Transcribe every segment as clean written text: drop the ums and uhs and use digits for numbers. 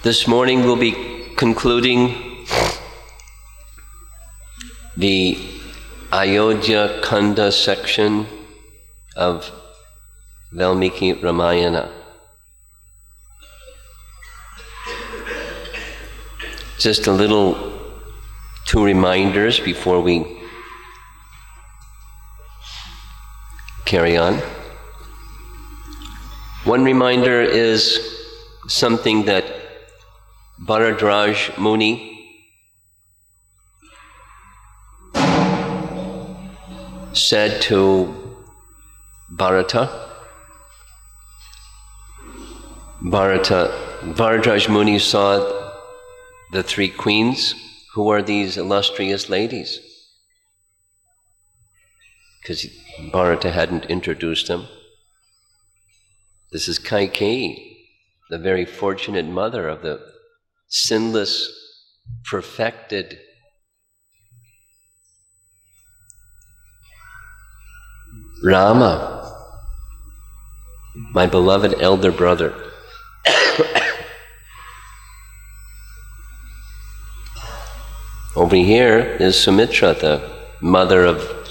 This morning we'll be concluding the Ayodhya Kanda section of Valmiki Ramayana. Just a little, two reminders before we carry on. One reminder is something that Bharata Muni said to Bharata. Bharata Muni saw the three queens. Who are these illustrious ladies? Because Bharata hadn't introduced them. This is Kaikeyi, the very fortunate mother of the sinless, perfected Rama, my beloved elder brother. Over here is Sumitra, the mother of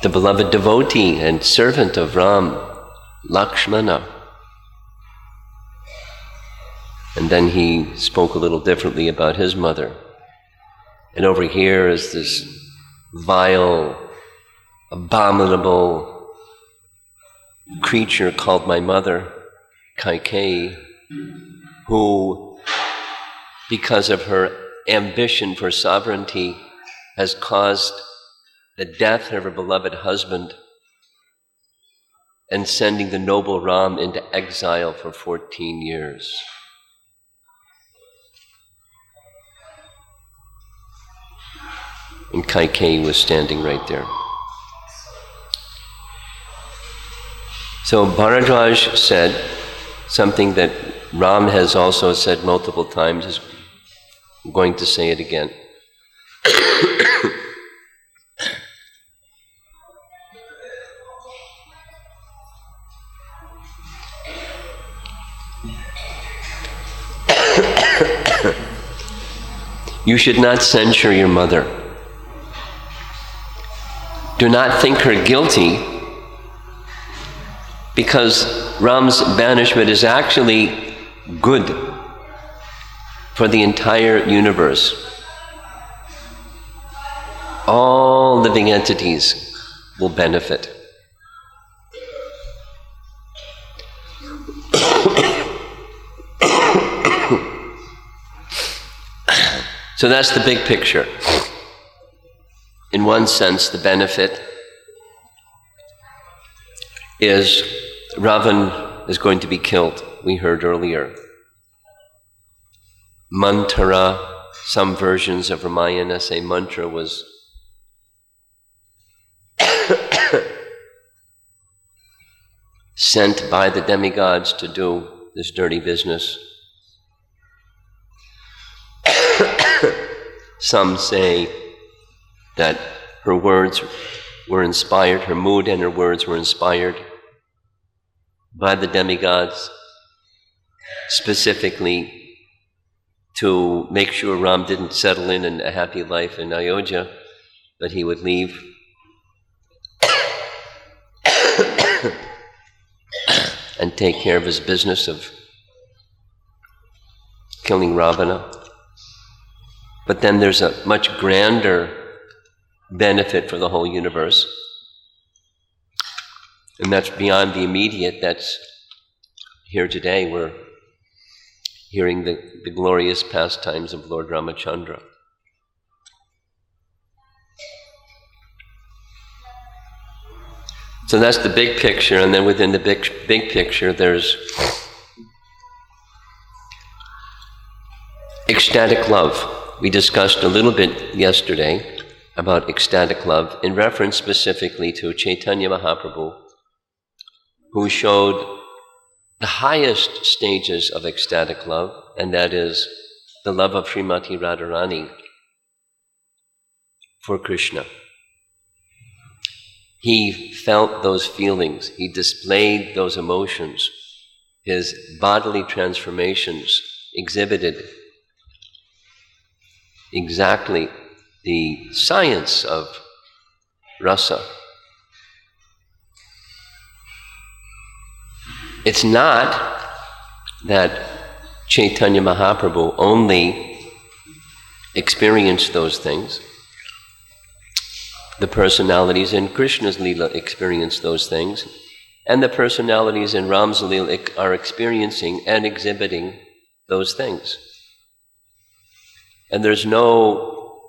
the beloved devotee and servant of Ram, Lakshmana. And then he spoke a little differently about his mother. And over here is this vile, abominable creature called my mother, Kaikeyi, who, because of her ambition for sovereignty, has caused the death of her beloved husband and sending the noble Ram into exile for 14 years. And Kaikeyi was standing right there. So Bharadwaj said something that Ram has also said multiple times. I'm going to say it again. You should not censure your mother. Do not think her guilty, because Ram's banishment is actually good for the entire universe. All living entities will benefit. So that's the big picture. In one sense, the benefit is Ravan is going to be killed. We heard earlier. Mantra, some versions of Ramayana say mantra was sent by the demigods to do this dirty business. Some say that her words were inspired, her mood and her words were inspired by the demigods, specifically to make sure Ram didn't settle in a happy life in Ayodhya, but he would leave. And take care of his business of killing Ravana. But then there's a much grander benefit for the whole universe. And that's beyond the immediate. That's here today. We're hearing the glorious pastimes of Lord Ramachandra. So that's the big picture, and then within the big picture there's ecstatic love. We discussed a little bit yesterday about ecstatic love in reference specifically to Chaitanya Mahaprabhu, who showed the highest stages of ecstatic love, and that is the love of Srimati Radharani for Krishna. He felt those feelings, he displayed those emotions, his bodily transformations exhibited exactly the science of rasa. It's not that Chaitanya Mahaprabhu only experienced those things. The personalities in Krishna's Leela experience those things, and the personalities in Ram's Leela are experiencing and exhibiting those things. And there's no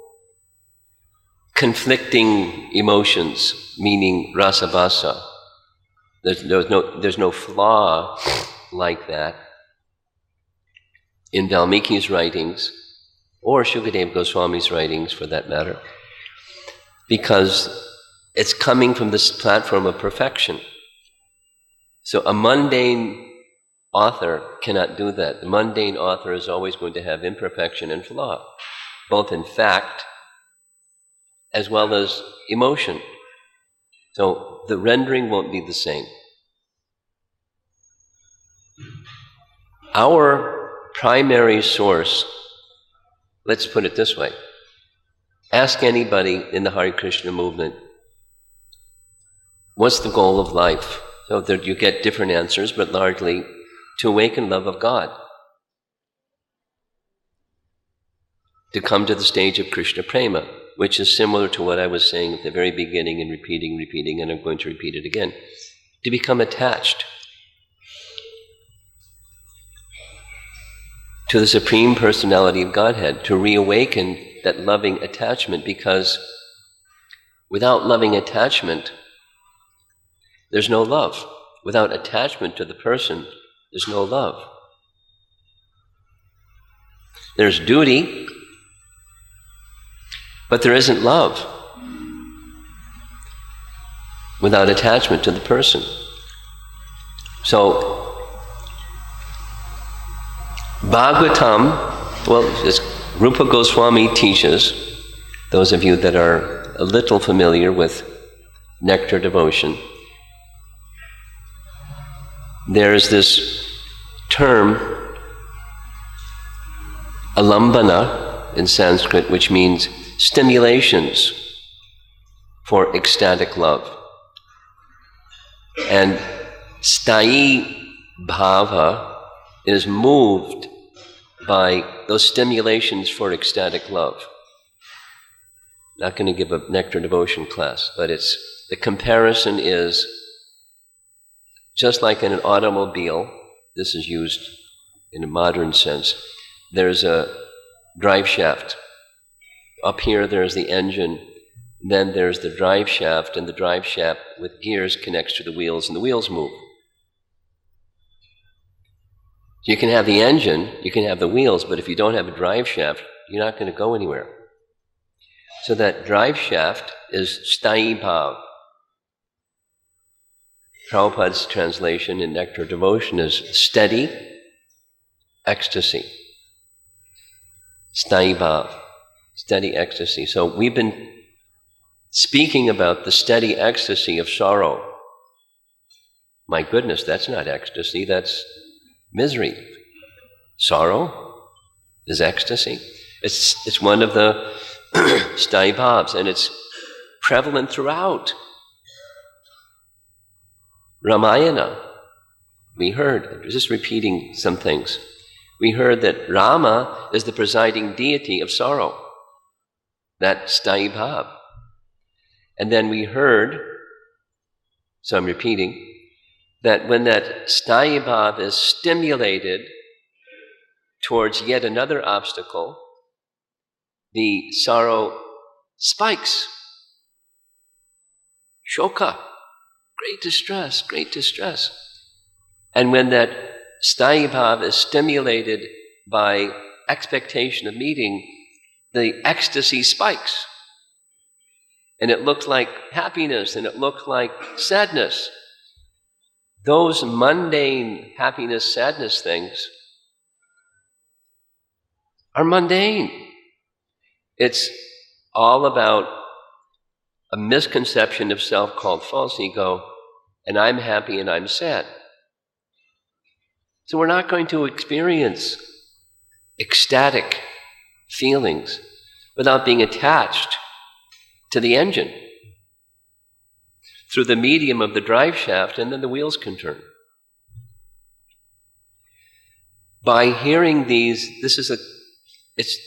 conflicting emotions, meaning rasa-basa. There's no flaw like that in Valmiki's writings, or Shukadeva Goswami's writings for that matter, because it's coming from this platform of perfection. So a mundane author cannot do that. The mundane author is always going to have imperfection and flaw, both in fact as well as emotion. So the rendering won't be the same. Our primary source, let's put it this way, ask anybody in the Hare Krishna movement, what's the goal of life? So that you get different answers, but largely to awaken love of God, to come to the stage of Krishna Prema, which is similar to what I was saying at the very beginning and repeating, and I'm going to repeat it again, to become attached to the Supreme Personality of Godhead, to reawaken that loving attachment, because without loving attachment, there's no love. Without attachment to the person, there's no love. There's duty, but there isn't love without attachment to the person. So, Bhagavatam, well, as Rupa Goswami teaches, those of you that are a little familiar with nectar devotion, there's this term, alambana in Sanskrit, which means stimulations for ecstatic love. And sthayi bhava is moved by those stimulations for ecstatic love. Not going to give a nectar devotion class, but the comparison is just like in an automobile. This is used in a modern sense. There's a drive shaft. Up here there's the engine, then there's the drive shaft, and the drive shaft with gears connects to the wheels, and the wheels move. You can have the engine, you can have the wheels, but if you don't have a drive shaft, you're not going to go anywhere. So that drive shaft is sthayi bhav. Prabhupada's translation in Nectar Devotion is steady ecstasy. Sthayi bhav, steady ecstasy. So we've been speaking about the steady ecstasy of sorrow. My goodness, that's not ecstasy, that's misery. Sorrow is ecstasy. It's one of the sthayi bhavs, and it's prevalent throughout Ramayana. We heard, just repeating some things, we heard that Rama is the presiding deity of sorrow, that sthayi bhav. And then we heard, so I'm repeating, that when that sthayi bhav is stimulated towards yet another obstacle, the sorrow spikes. Shoka, great distress, great distress. And when that sthayi bhav is stimulated by expectation of meeting, the ecstasy spikes. And it looked like happiness, and it looked like sadness. Those mundane happiness, sadness things are mundane. It's all about a misconception of self called false ego, and I'm happy and I'm sad. So we're not going to experience ecstatic feelings without being attached to the engine through the medium of the drive shaft, and then the wheels can turn. By hearing these, it's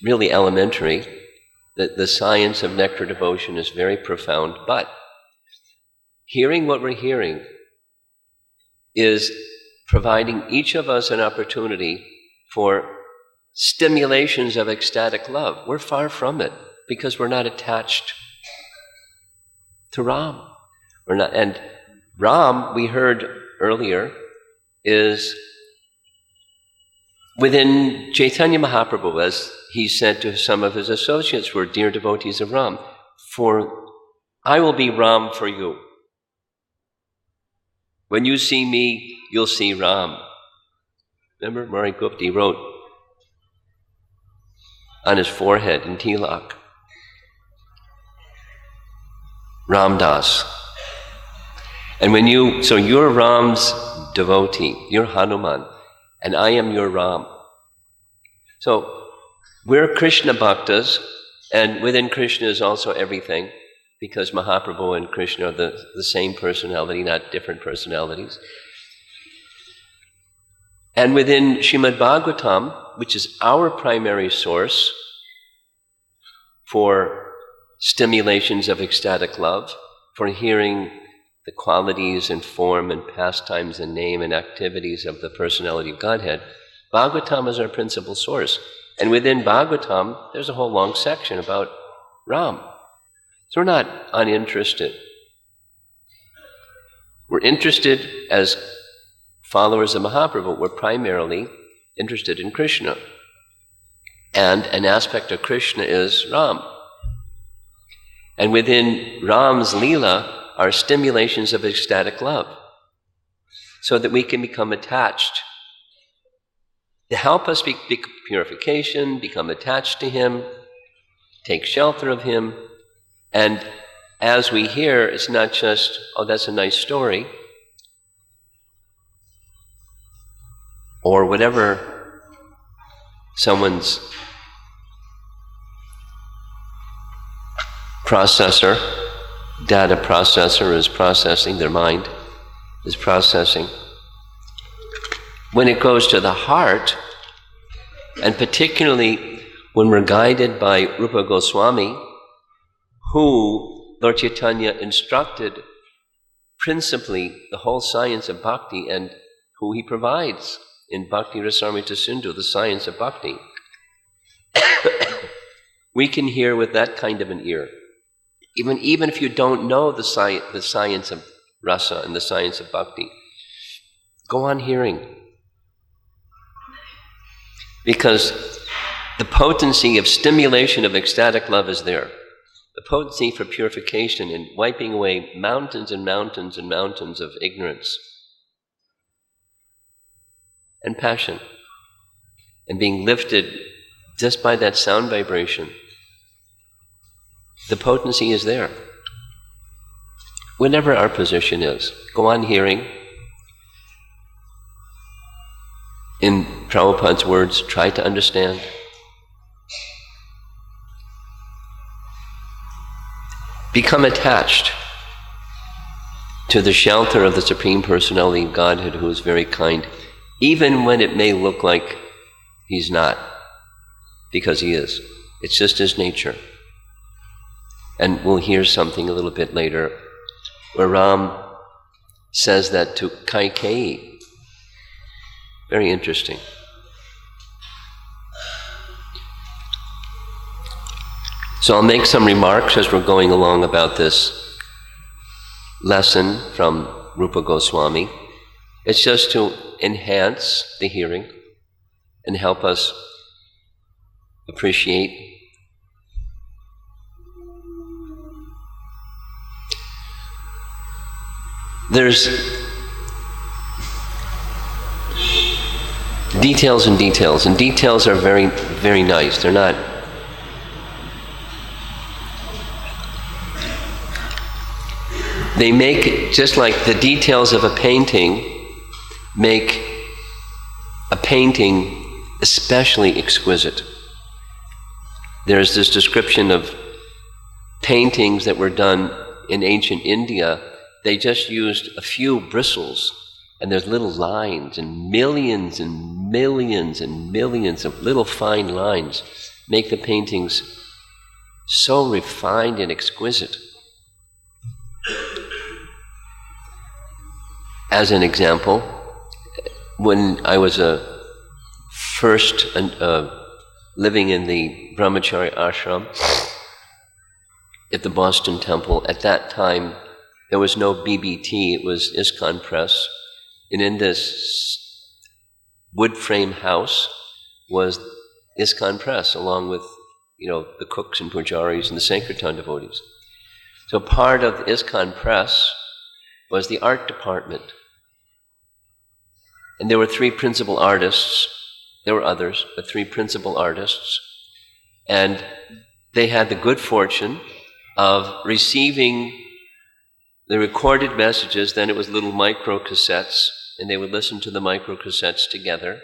really elementary. The science of nectar devotion is very profound, but hearing what we're hearing is providing each of us an opportunity for stimulations of ecstatic love. We're far from it because we're not attached to Ram. We're not, and Ram, we heard earlier, is within Chaitanya Mahaprabhu, as he said to some of his associates who were dear devotees of Ram, "For I will be Ram for you. When you see me, you'll see Ram." Remember, Murray Gupti wrote on his forehead in tilak, Ramdas. And so you're Ram's devotee, you're Hanuman, and I am your Ram. So we're Krishna bhaktas, and within Krishna is also everything, because Mahaprabhu and Krishna are the same personality, not different personalities. And within Srimad Bhagavatam, which is our primary source for stimulations of ecstatic love, for hearing the qualities and form and pastimes and name and activities of the personality of Godhead, Bhagavatam is our principal source. And within Bhagavatam, there's a whole long section about Ram. So we're not uninterested. We're interested as followers of Mahaprabhu. We're primarily interested in Krishna. And an aspect of Krishna is Ram. And within Ram's Leela are stimulations of ecstatic love, so that we can become attached. To help us be purification, become attached to Him, take shelter of Him. And as we hear, it's not just, oh, that's a nice story, or whatever someone's data processor is processing, their mind is processing. When it goes to the heart, and particularly when we're guided by Rupa Goswami, who Lord Chaitanya instructed principally the whole science of bhakti, and who he provides in Bhakti Rasamrita Sindhu, the science of bhakti, we can hear with that kind of an ear. Even if you don't know the science of rasa and the science of bhakti, go on hearing. Because the potency of stimulation of ecstatic love is there. The potency for purification and wiping away mountains and mountains and mountains of ignorance and passion, and being lifted just by that sound vibration. The potency is there. Whatever our position is, go on hearing. In Prabhupada's words, try to understand. Become attached to the shelter of the Supreme Personality of Godhead, who is very kind, even when it may look like He's not, because He is. It's just His nature. And we'll hear something a little bit later where Ram says that to Kaikeyi. Very interesting. So I'll make some remarks as we're going along about this lesson from Rupa Goswami. It's just to enhance the hearing and help us appreciate there's details and details, and details are very, very nice. They're not. They make, just like the details of a painting make a painting especially exquisite. There's this description of paintings that were done in ancient India. They just used a few bristles, and there's little lines, and millions and millions and millions of little fine lines make the paintings so refined and exquisite. As an example, when I was first living in the Brahmachari ashram at the Boston Temple, at that time there was no BBT, it was ISKCON Press, and in this wood frame house was ISKCON Press, along with the cooks and pujaris and the Sankirtan devotees. So part of ISKCON Press was the art department. And there were three principal artists. There were others, but three principal artists. And they had the good fortune of receiving the recorded messages. Then it was little micro cassettes, and they would listen to the micro cassettes together.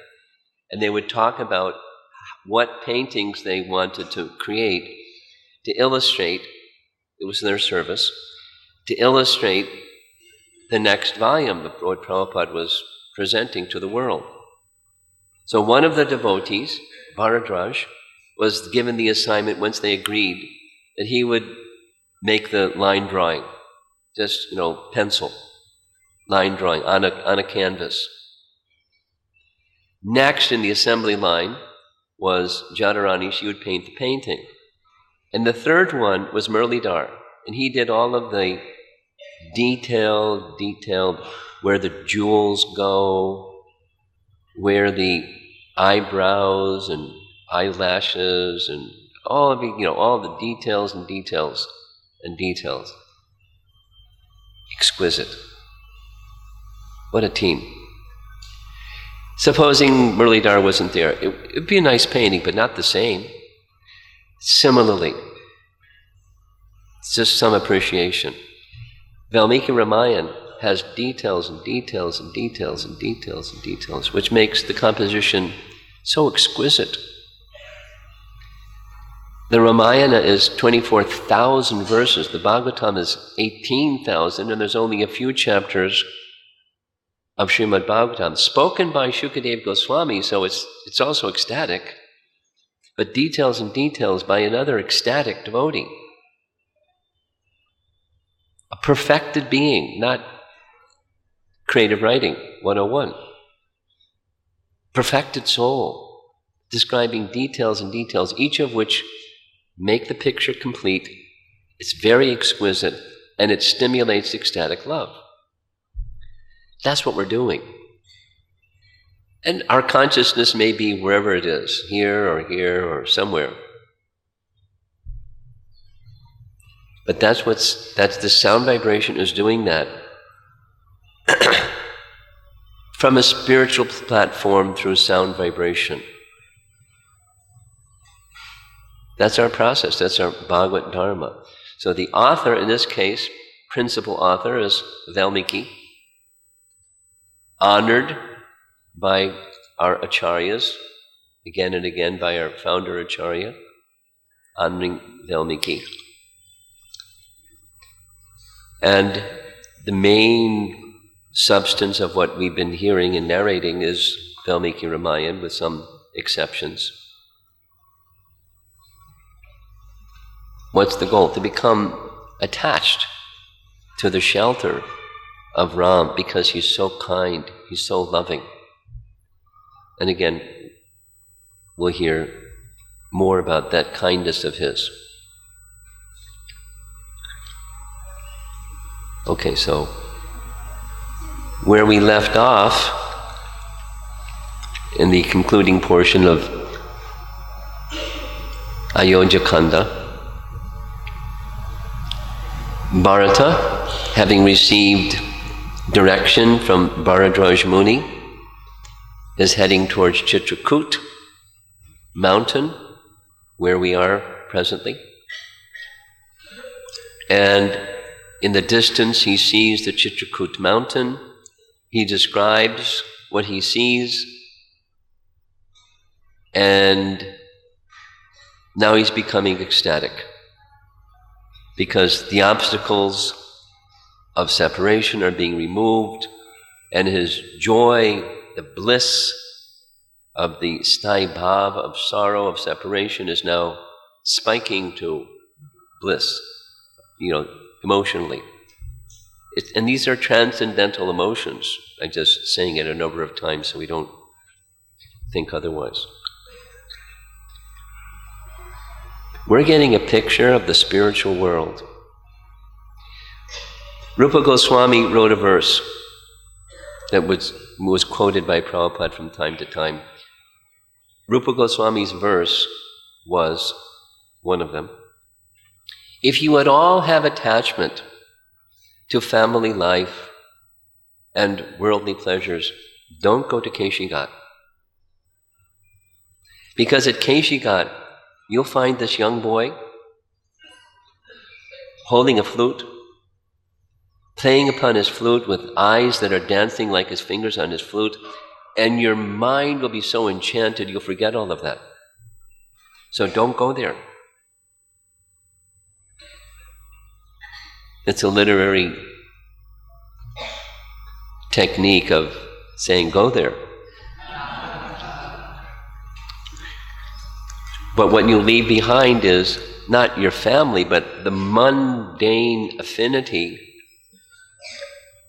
And they would talk about what paintings they wanted to create to illustrate, it was their service, to illustrate the next volume that Lord Prabhupada was presenting to the world. So one of the devotees, Bharadraj, was given the assignment, once they agreed, that he would make the line drawing, just, pencil, line drawing on a canvas. Next in the assembly line was Jadharani. She would paint the painting. And the third one was Muralidhar, and he did all of the detailed, where the jewels go, where the eyebrows and eyelashes and all of all the details and details and details. Exquisite. What a team. Supposing Muralidhar wasn't there, it would be a nice painting, but not the same. Similarly, it's just some appreciation. Valmiki Ramayana has details and details and details and details and details, which makes the composition so exquisite. The Ramayana is 24,000 verses. The Bhagavatam is 18,000, and there's only a few chapters of Srimad Bhagavatam, spoken by Shukadeva Goswami, so it's also ecstatic, but details and details by another ecstatic devotee. A perfected being, not creative writing 101. Perfected soul, describing details and details, each of which make the picture complete. It's very exquisite, and it stimulates ecstatic love. That's what we're doing. And our consciousness may be wherever it is, here or somewhere. But that's the sound vibration is doing that. From a spiritual platform through sound vibration. That's our process, that's our Bhagavad Dharma. So the author, in this case, principal author, is Valmiki, honored by our acharyas, again and again by our founder acharya, honoring Valmiki. And the main substance of what we've been hearing and narrating is Valmiki Ramayana, with some exceptions. What's the goal? To become attached to the shelter of Ram, because he's so kind, he's so loving. And again, we'll hear more about that kindness of his. Okay, so where we left off in the concluding portion of Ayodhya Kanda, Bharata, having received direction from Bharadraj Muni, is heading towards Chitrakuta mountain, where we are presently. And in the distance, he sees the Chitrakuta mountain. He describes what he sees And now he's becoming ecstatic because the obstacles of separation are being removed, and his joy, the bliss of the sthai bhav of sorrow, of separation, is now spiking to bliss, emotionally. And these are transcendental emotions. I'm just saying it a number of times so we don't think otherwise. We're getting a picture of the spiritual world. Rupa Goswami wrote a verse that was quoted by Prabhupada from time to time. Rupa Goswami's verse was one of them. If you at all have attachment to family life and worldly pleasures, don't go to Keshigat. Because at Keshigat, you'll find this young boy holding a flute, playing upon his flute with eyes that are dancing like his fingers on his flute, and your mind will be so enchanted you'll forget all of that. So don't go there. It's a literary technique of saying go there. But what you leave behind is not your family, but the mundane affinity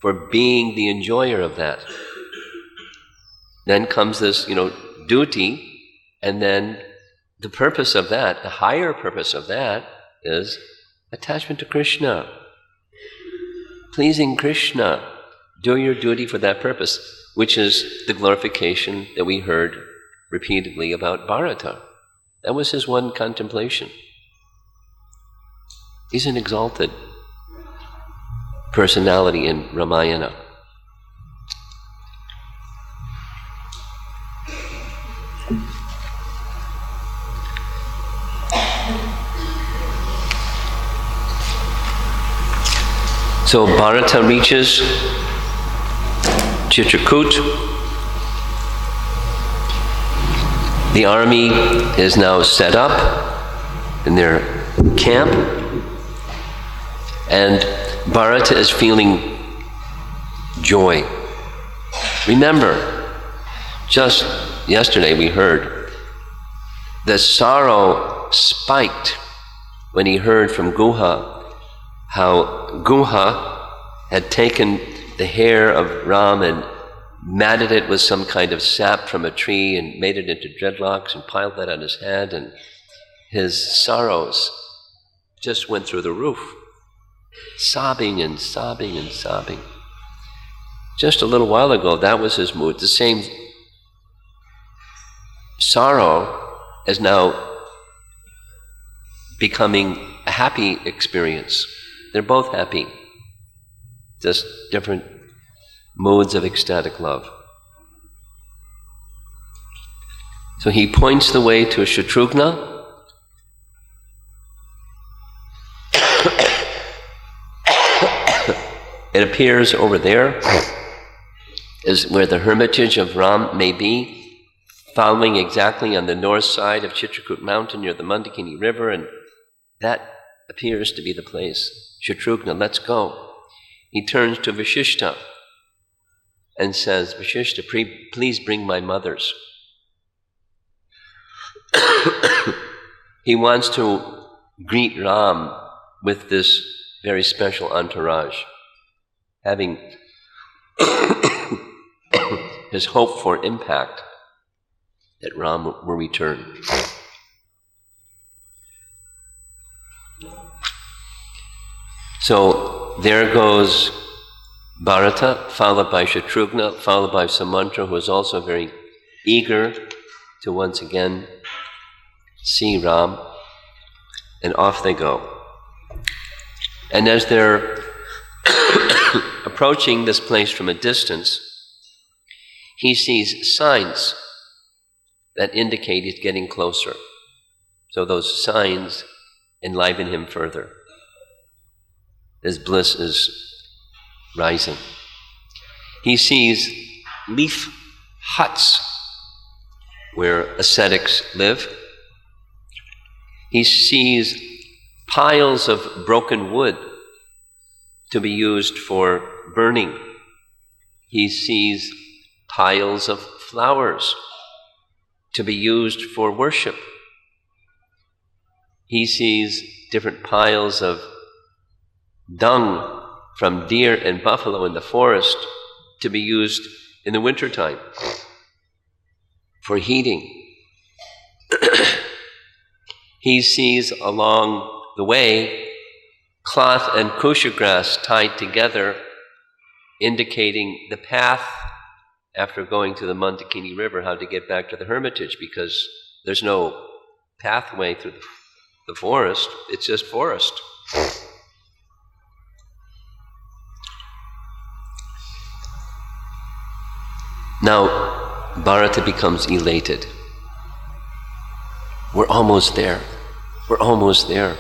for being the enjoyer of that. Then comes this, duty, and then the purpose of that, the higher purpose of that, is attachment to Krishna. Pleasing Krishna. Do your duty for that purpose, which is the glorification that we heard repeatedly about Bharata. That was his one contemplation. He's an exalted personality in Ramayana. So Bharata reaches Chitrakuta. The army is now set up in their camp, and Bharata is feeling joy. Remember, just yesterday we heard the sorrow spiked when he heard from Guha how Guha had taken the hair of Ram and matted it with some kind of sap from a tree and made it into dreadlocks and piled that on his head, and his sorrows just went through the roof, sobbing and sobbing and sobbing. Just a little while ago, that was his mood. The same sorrow is now becoming a happy experience. They're both happy, just different modes of ecstatic love. So he points the way to Chitrakuta. It appears over there is where the hermitage of Ram may be, following exactly on the north side of Chitrakuta mountain near the Mandakini river, and that appears to be the place. Chitrakuta, let's go. He turns to Vashishta and says, Vashishta, please bring my mothers. He wants to greet Ram with this very special entourage, having his hope for impact that Ram will return. So there goes Bharata, followed by Chitrakuta, followed by Sumantra, who is also very eager to once again see Ram, and off they go. And as they're approaching this place from a distance, he sees signs that indicate he's getting closer. So those signs enliven him further. His bliss is rising. He sees leaf huts where ascetics live. He sees piles of broken wood to be used for burning. He sees piles of flowers to be used for worship. He sees different piles of dung from deer and buffalo in the forest to be used in the wintertime for heating. He sees along the way cloth and kusha grass tied together, indicating the path after going to the Mandakini River, how to get back to the hermitage, because there's no pathway through the forest, it's just forest. Now, Bharata becomes elated. We're almost there. We're almost there.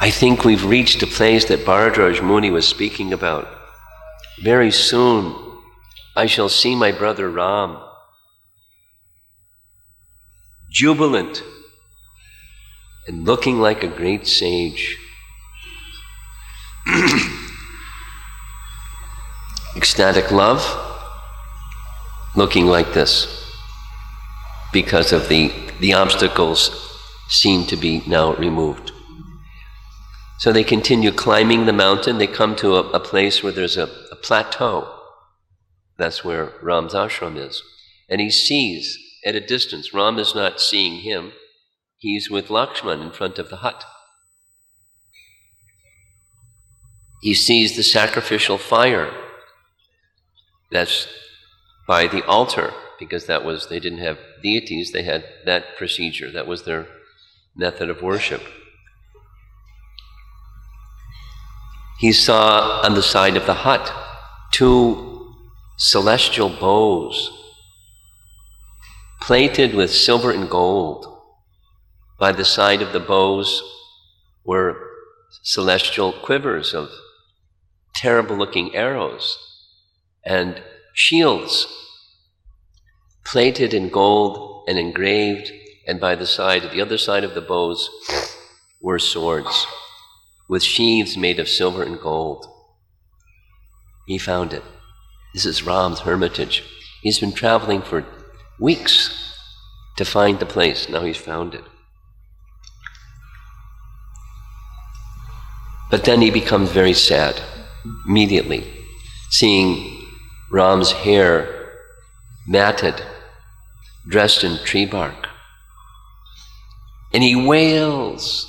I think we've reached a place that Bharadraj Muni was speaking about. Very soon, I shall see my brother Ram, jubilant and looking like a great sage. Ecstatic love, looking like this, because of the obstacles seem to be now removed. So they continue climbing the mountain. They come to a place where there's a plateau. That's where Ram's ashram is. And he sees at a distance, Ram is not seeing him, he's with Lakshman in front of the hut. He sees the sacrificial fire that's by the altar, because they didn't have deities, they had that procedure. That was their method of worship. He saw on the side of the hut 2 celestial bows plated with silver and gold. By the side of the bows were celestial quivers of terrible-looking arrows and shields plated in gold and engraved, and by the other side of the bows were swords with sheaths made of silver and gold. He found it. This is Ram's hermitage. He's been traveling for weeks to find the place. Now he's found it. But then he becomes very sad immediately, seeing Ram's hair matted, dressed in tree bark. And he wails,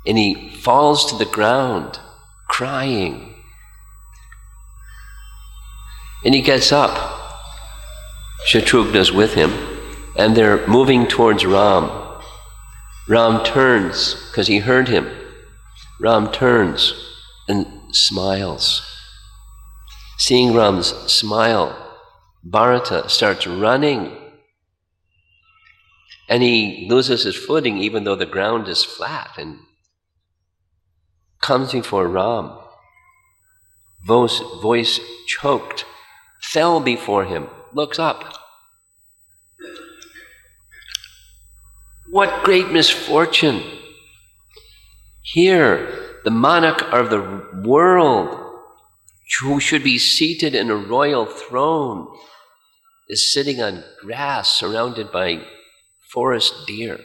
and he falls to the ground, crying. And he gets up. Chitrakuta with him, and they're moving towards Ram. Ram turns, because he heard him. Ram turns and smiles. Seeing Ram's smile, Bharata starts running. And he loses his footing even though the ground is flat, and comes before Ram. Voice choked, fell before him, looks up. What great misfortune! Here, the monarch of the world, who should be seated in a royal throne, is sitting on grass surrounded by forest deer.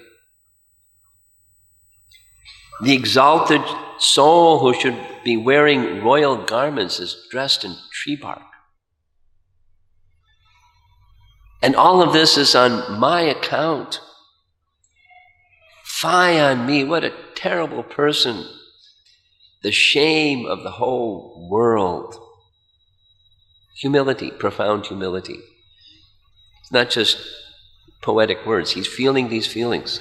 The exalted soul who should be wearing royal garments is dressed in tree bark. And all of this is on my account. Fie on me, what a terrible person. The shame of the whole world. Humility, profound humility. It's not just poetic words, he's feeling these feelings.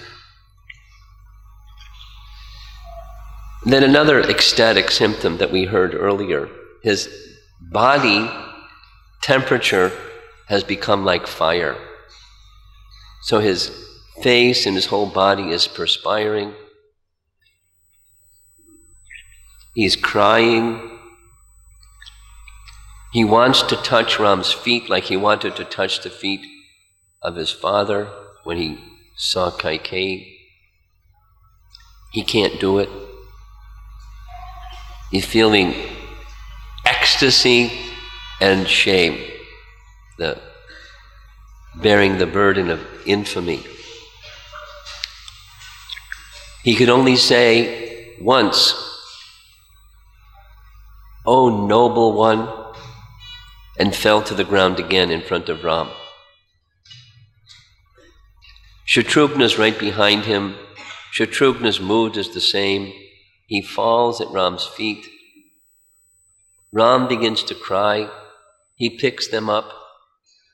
And then another ecstatic symptom that we heard earlier, his body temperature has become like fire. So his face and his whole body is perspiring. He's crying. He wants to touch Ram's feet like he wanted to touch the feet of his father when he saw Kaikeyi. He can't do it. He's feeling ecstasy and shame, bearing the burden of infamy. He could only say once, "O noble one," and fell to the ground again in front of Ram. Shatrugna's right behind him. Shatrugna's mood is the same. He falls at Ram's feet. Ram begins to cry. He picks them up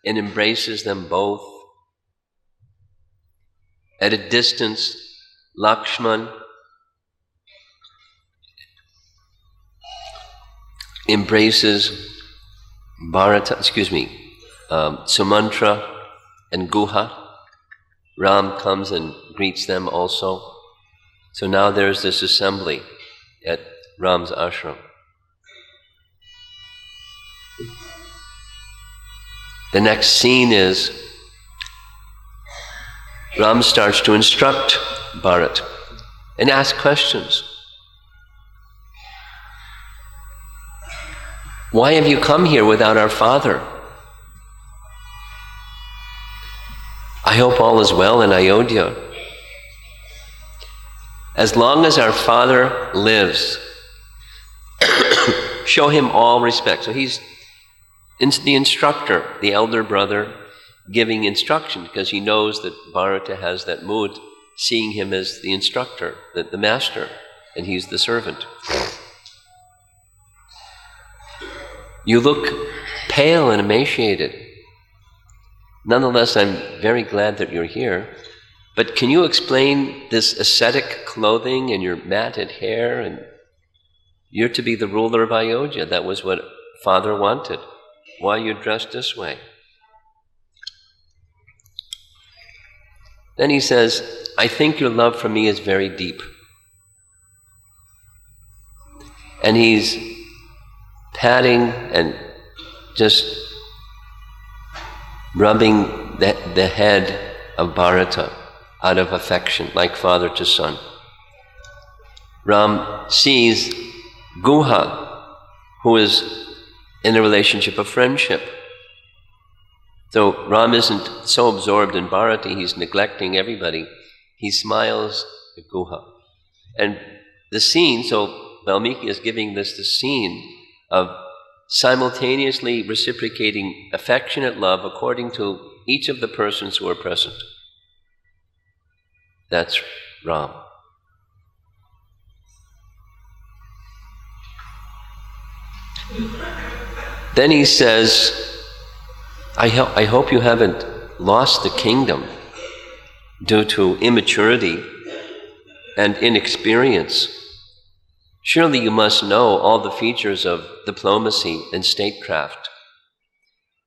and embraces them both. At a distance, Lakshman embraces Bharata, Sumantra and Guha. Ram comes and greets them also. So now there's this assembly at Ram's ashram. The next scene is Ram starts to instruct Bharat and ask questions. Why have you come here without our father? I hope all is well in Ayodhya. As long as our father lives, show him all respect. So he's the instructor, the elder brother, giving instruction because he knows that Bharata has that mood, seeing him as the instructor, the master, and he's the servant. You look pale and emaciated. Nonetheless, I'm very glad that you're here. But can you explain this ascetic clothing and your matted hair? And you're to be the ruler of Ayodhya. That was what Father wanted. Why are you dressed this way? Then he says, I think your love for me is very deep. And he's patting and just rubbing the head of Bharata out of affection, like father to son. Ram sees Guha, who is in a relationship of friendship. So Ram isn't so absorbed in Bharata, he's neglecting everybody. He smiles at Guha. And the scene, so Valmiki is giving this the scene of simultaneously reciprocating affectionate love according to each of the persons who are present. That's Ram. Then he says, I hope you haven't lost the kingdom due to immaturity and inexperience. Surely you must know all the features of diplomacy and statecraft.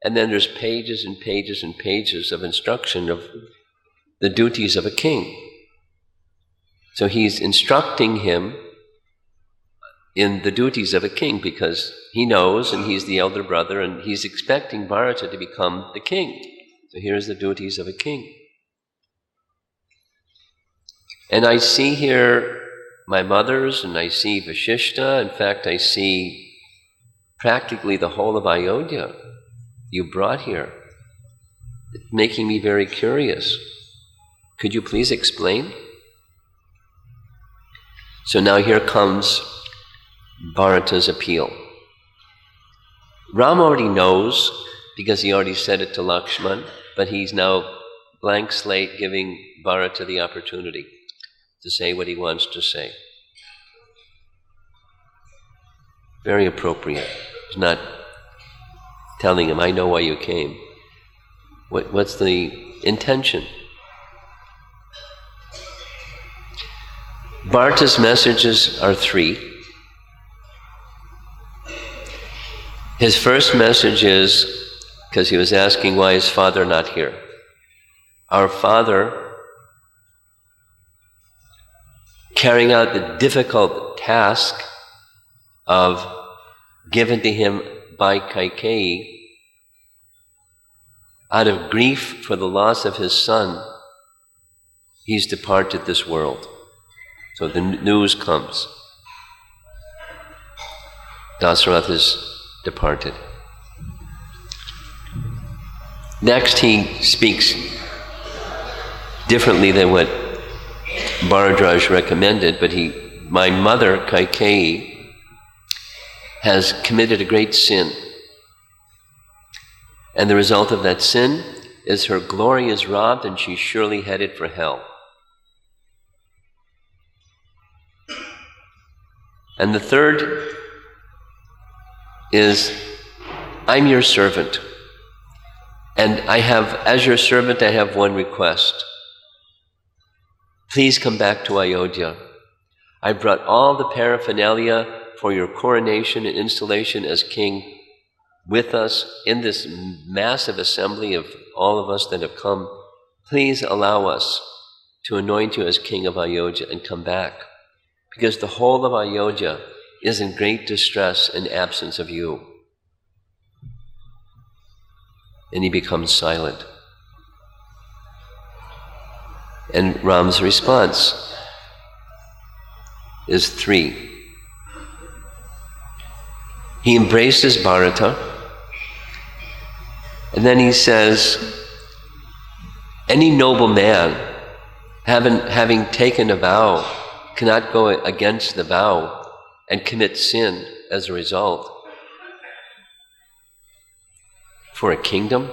And then there's pages and pages and pages of instruction of the duties of a king. So he's instructing him in the duties of a king because he knows and he's the elder brother and he's expecting Bharata to become the king. So here's the duties of a king. And I see here my mothers and I see Vashishta. In fact, I see practically the whole of Ayodhya you brought here, making me very curious. Could you please explain? So now here comes Bharata's appeal. Ram already knows because he already said it to Lakshman, but he's now blank slate giving Bharata the opportunity to say what he wants to say. Very appropriate. He's not telling him, I know why you came. What's the intention? Bharata's messages are three. His first message is, because he was asking why his father not here. Our father, carrying out the difficult task of giving to him by Kaikeyi, out of grief for the loss of his son, he's departed this world. So the news comes. Dasarath is departed. Next, he speaks differently than what Bharadraj recommended, but my mother, Kaikeyi, has committed a great sin. And the result of that sin is her glory is robbed and she's surely headed for hell. And the third is, I'm your servant. And as your servant, I have one request. Please come back to Ayodhya. I brought all the paraphernalia for your coronation and installation as king with us in this massive assembly of all of us that have come. Please allow us to anoint you as king of Ayodhya and come back, because the whole of Ayodhya is in great distress in absence of you. And he becomes silent. And Ram's response is 3. He embraces Bharata, and then he says, any noble man, having taken a vow, cannot go against the vow and commit sin as a result. For a kingdom?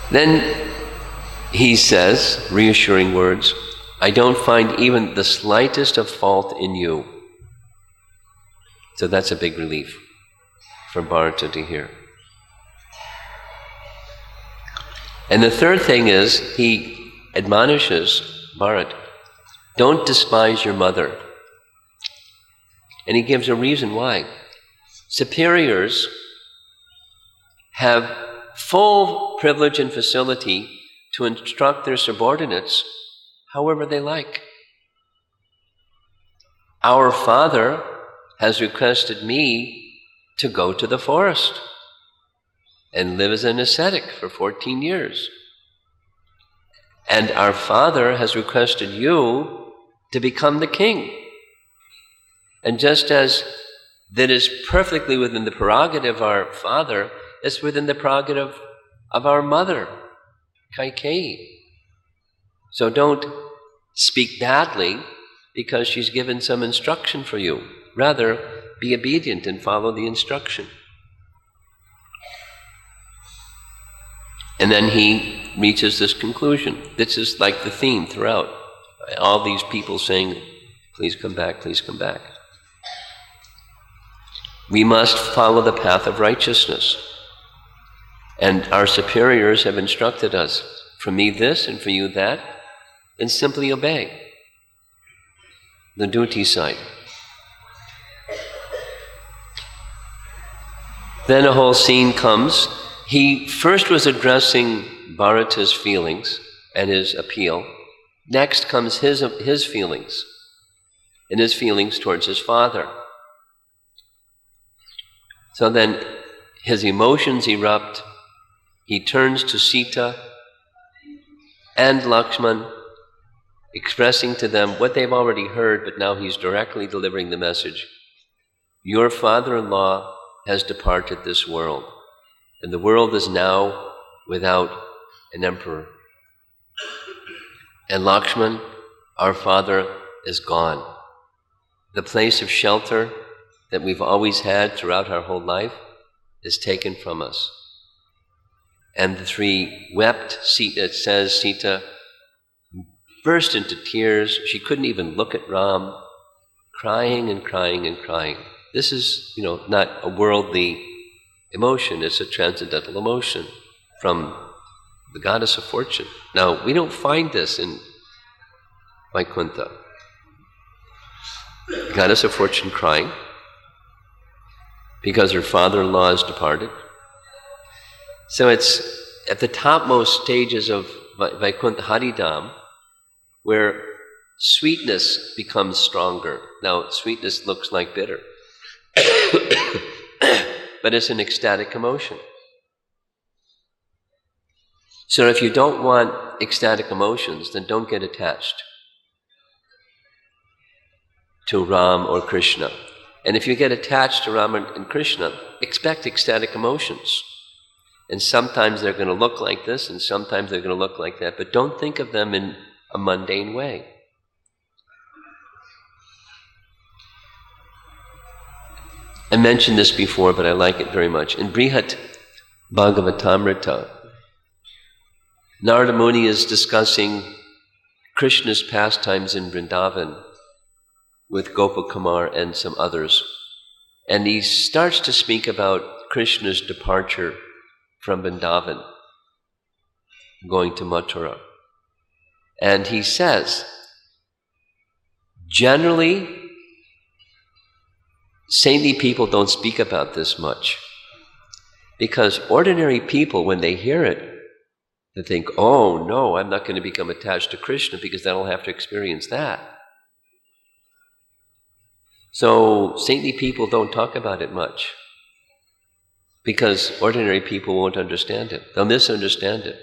Then he says, reassuring words, I don't find even the slightest of fault in you. So that's a big relief for Bharata to hear. And the third thing is, he admonishes Bharata, don't despise your mother. And he gives a reason why. Superiors have full privilege and facility to instruct their subordinates however they like. Our father has requested me to go to the forest and live as an ascetic for 14 years. And our father has requested you to become the king. And just as that is perfectly within the prerogative of our father, it's within the prerogative of our mother, Kaikeyi. So don't speak badly because she's given some instruction for you. Rather, be obedient and follow the instruction. And then he reaches this conclusion. This is like the theme throughout. All these people saying, please come back, please come back. We must follow the path of righteousness. And our superiors have instructed us, for me this and for you that, and simply obey the duty side. Then a whole scene comes. He first was addressing Bharata's feelings and his appeal. Next comes his feelings, and his feelings towards his father. So then his emotions erupt. He turns to Sita and Lakshman, expressing to them what they've already heard, but now he's directly delivering the message. Your father-in-law has departed this world, and the world is now without an emperor. And Lakshman, our father, is gone. The place of shelter that we've always had throughout our whole life is taken from us. And the 3 wept. It says Sita burst into tears. She couldn't even look at Ram, crying and crying and crying. This is, not a worldly emotion. It's a transcendental emotion from the goddess of fortune. Now, we don't find this in Vaikuntha. The goddess of fortune crying because her father-in-law has departed. So it's at the topmost stages of Vaikuntha Haridam where sweetness becomes stronger. Now, sweetness looks like bitter, but it's an ecstatic emotion. So if you don't want ecstatic emotions, then don't get attached to Ram or Krishna. And if you get attached to Ram and Krishna, expect ecstatic emotions. And sometimes they're going to look like this, and sometimes they're going to look like that, but don't think of them in a mundane way. I mentioned this before, but I like it very much. In Brihat Bhagavatamrita, Narada Muni is discussing Krishna's pastimes in Vrindavan with Gopakumar and some others. And he starts to speak about Krishna's departure from Vrindavan, going to Mathura. And he says, generally, saintly people don't speak about this much, because ordinary people, when they hear it, they think, oh no, I'm not going to become attached to Krishna because then I'll have to experience that. So saintly people don't talk about it much, because ordinary people won't understand it. They'll misunderstand it.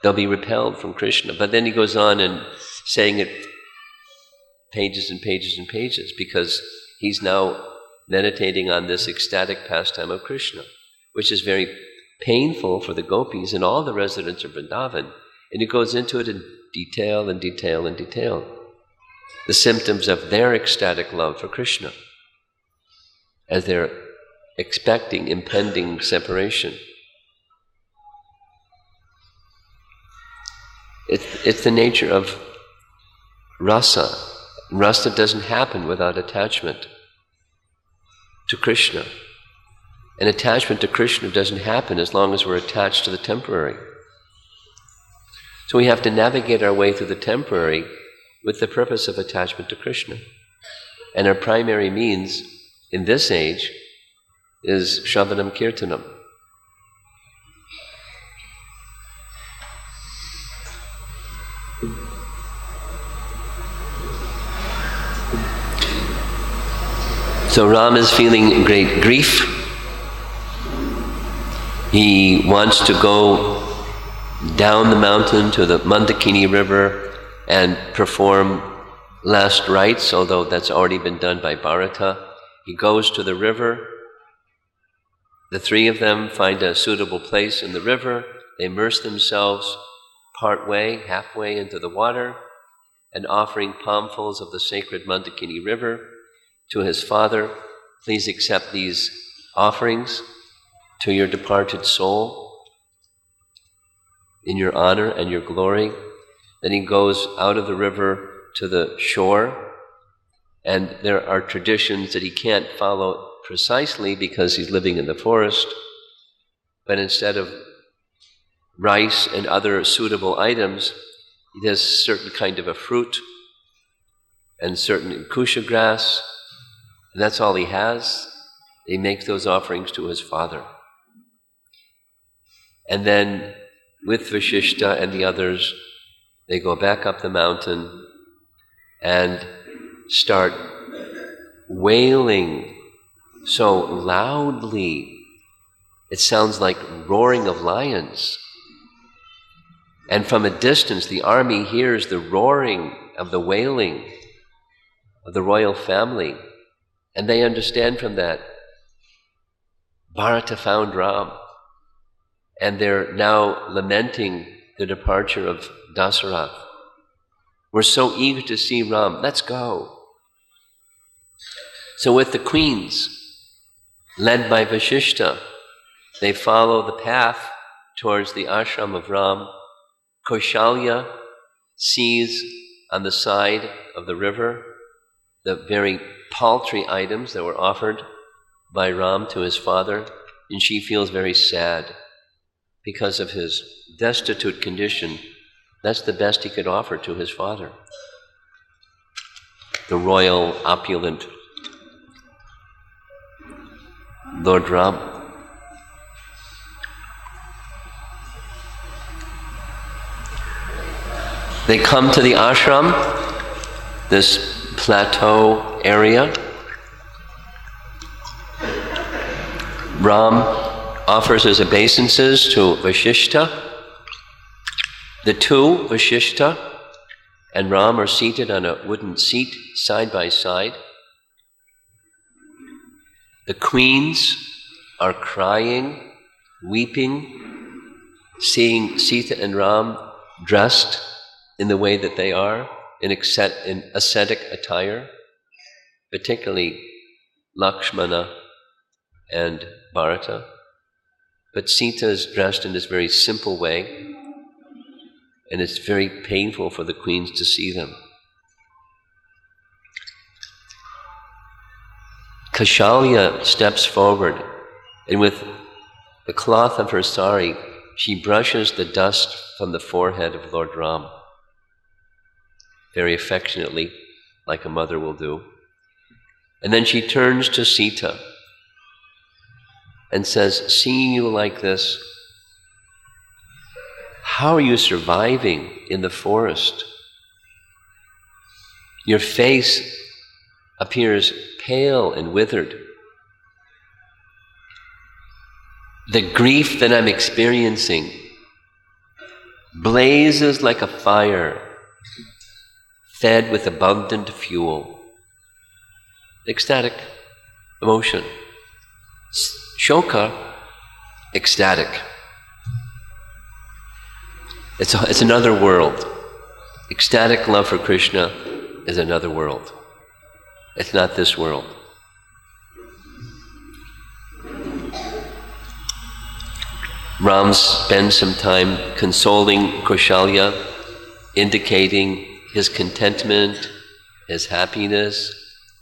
They'll be repelled from Krishna. But then he goes on and saying it pages and pages and pages, because he's now meditating on this ecstatic pastime of Krishna, which is very painful for the gopis and all the residents of Vrindavan. And he goes into it in detail and detail and detail. The symptoms of their ecstatic love for Krishna as they're expecting impending separation. It's the nature of rasa. Rasa doesn't happen without attachment to Krishna. And attachment to Krishna doesn't happen as long as we're attached to the temporary. So we have to navigate our way through the temporary with the purpose of attachment to Krishna. And our primary means in this age is Shravanam Kirtanam. So Ram is feeling great grief. He wants to go down the mountain to the Mandakini river and perform last rites, although that's already been done by Bharata. He goes to the river. The three of them find a suitable place in the river. They immerse themselves halfway into the water, and offering palmfuls of the sacred Mandakini river to his father. Please accept these offerings to your departed soul in your honor and your glory. Then he goes out of the river to the shore, and there are traditions that he can't follow precisely because he's living in the forest, but instead of rice and other suitable items, he has a certain kind of a fruit and certain kusha grass, and that's all he has. He makes those offerings to his father. And then with Vashishta and the others, they go back up the mountain and start wailing so loudly. It sounds like roaring of lions. And from a distance, the army hears the roaring of the wailing of the royal family. And they understand from that, Bharata found Ram. And they're now lamenting the departure of Dasarath. We're so eager to see Ram, let's go. So with the queens, led by Vashishta, they follow the path towards the ashram of Ram. Kaushalya sees on the side of the river the very paltry items that were offered by Ram to his father, and she feels very sad because of his destitute condition. That's the best he could offer to his father, the royal, opulent Lord Ram. They come to the ashram, this plateau area. Ram offers his obeisances to Vasishtha. The two, Vasishtha and Ram, are seated on a wooden seat side by side. The queens are crying, weeping, seeing Sita and Ram dressed in the way that they are, in ascetic attire, particularly Lakshmana and Bharata. But Sita is dressed in this very simple way, and it's very painful for the queens to see them. Kaushalya steps forward, and with the cloth of her sari, she brushes the dust from the forehead of Lord Ram, very affectionately, like a mother will do. And then she turns to Sita and says, "Seeing you like this, how are you surviving in the forest? Your face appears pale and withered. The grief that I'm experiencing blazes like a fire fed with abundant fuel." Ecstatic emotion. Shoka, ecstatic. It's another world. Ecstatic love for Krishna is another world. It's not this world. Ram spends some time consoling Kaushalya, indicating his contentment, his happiness,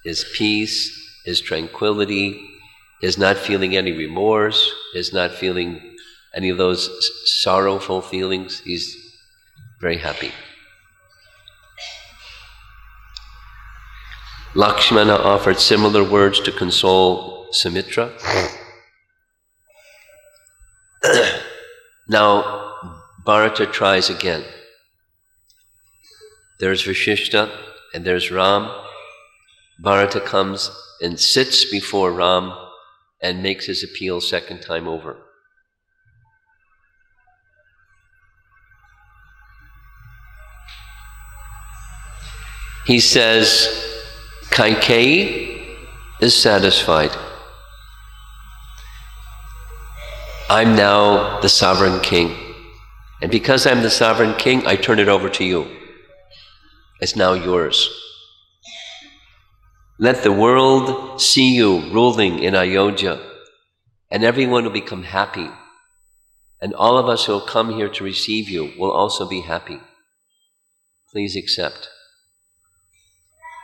his peace, his tranquility, his not feeling any remorse, his not feeling any of those sorrowful feelings. He's very happy. Lakshmana offered similar words to console Sumitra. Now, Bharata tries again. There's Vasishtha and there's Ram. Bharata comes and sits before Ram and makes his appeal second time over. He says, Kaikeyi is satisfied. I'm now the sovereign king. And because I'm the sovereign king, I turn it over to you. It's now yours. Let the world see you ruling in Ayodhya, and everyone will become happy. And all of us who will come here to receive you will also be happy. Please accept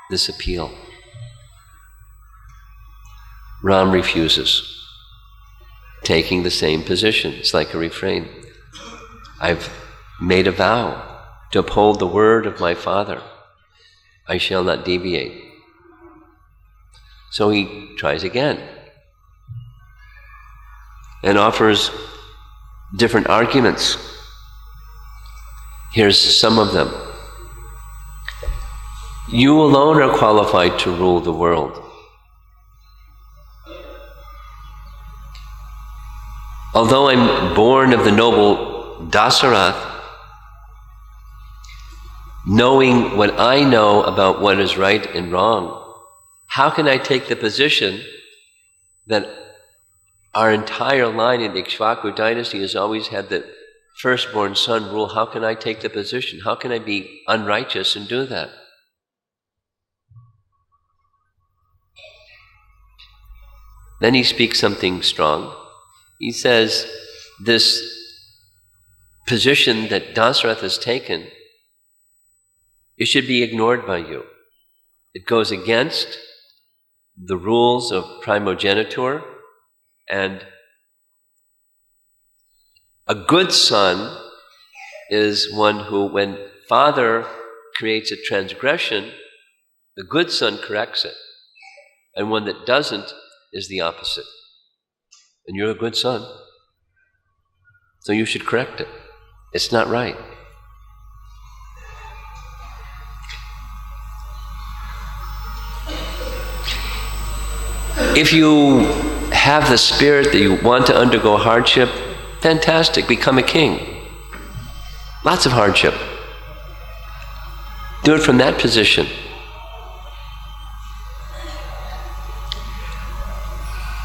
this appeal. Ram refuses, taking the same position. It's like a refrain. I've made a vow to uphold the word of my father. I shall not deviate. So he tries again and offers different arguments. Here's some of them. You alone are qualified to rule the world. Although I'm born of the noble Dasarath, knowing what I know about what is right and wrong, how can I take the position that our entire line in the Ikshvaku dynasty has always had the firstborn son rule? How can I take the position? How can I be unrighteous and do that? Then he speaks something strong. He says, this position that Dasarath has taken, it should be ignored by you. It goes against the rules of primogeniture, and a good son is one who, when father creates a transgression, the good son corrects it, and one that doesn't is the opposite. And you're a good son, so you should correct it. It's not right. If you have the spirit that you want to undergo hardship, fantastic, become a king. Lots of hardship. Do it from that position.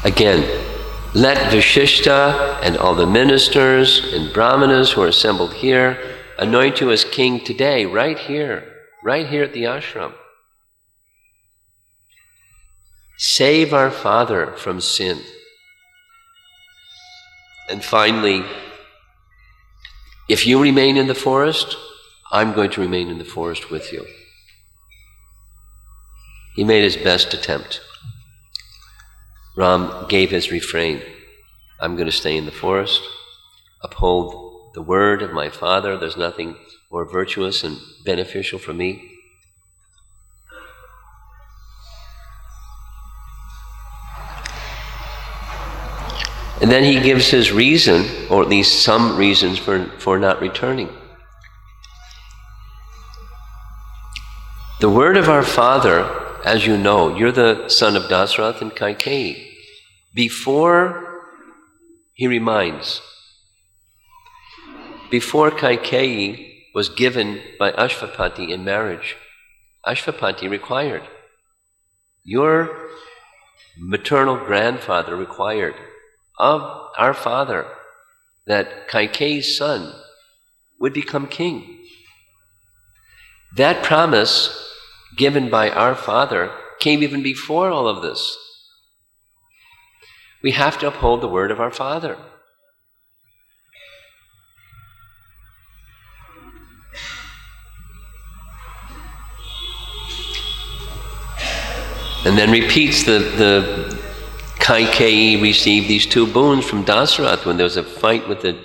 Again, let Vishishta and all the ministers and brahmanas who are assembled here anoint you as king today, right here at the ashram. Save our father from sin. And finally, if you remain in the forest, I'm going to remain in the forest with you. He made his best attempt. Ram gave his refrain. I'm going to stay in the forest, uphold the word of my father. There's nothing more virtuous and beneficial for me. And then he gives his reason, or at least some reasons for not returning. The word of our father, as you know, you're the son of Dasarath and Kaikeyi. Before, he reminds, before Kaikeyi was given by Ashvapati in marriage, Ashvapati required, your maternal grandfather required of our father that Kaikeyi's son would become king. That promise given by our father came even before all of this. We have to uphold the word of our father. And then repeats the Kaikeyi received these two boons from Dasarath when there was a fight with the